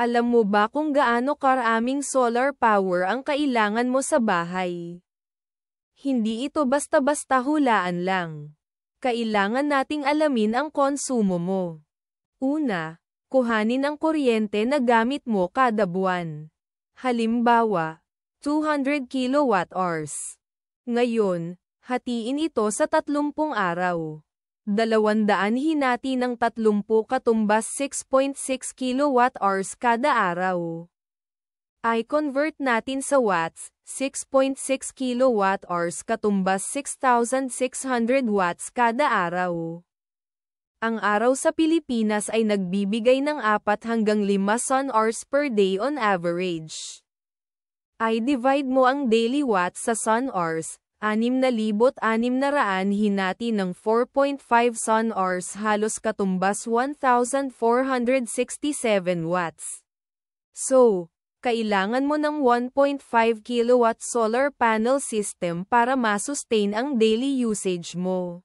Alam mo ba kung gaano karaming solar power ang kailangan mo sa bahay? Hindi ito basta-basta hulaan lang. Kailangan nating alamin ang konsumo mo. Una, kuhanin ang kuryente na gamit mo kada buwan. Halimbawa, 200 kilowatt-hours. Ngayon, hatiin ito sa 30 araw. 200 hinati ng 30 katumbas 6.6 kilowatt-hours kada araw. Ay convert natin sa watts, 6.6 kilowatt-hours katumbas 6,600 watts kada araw. Ang araw sa Pilipinas ay nagbibigay ng 4 hanggang 5 sun hours per day on average. Ay divide mo ang daily watts sa sun hours, 6,600 hinati ng 4.5 sun hours halos katumbas 1,467 watts. So, kailangan mo ng 1.5 kilowatt solar panel system para ma-sustain ang daily usage mo.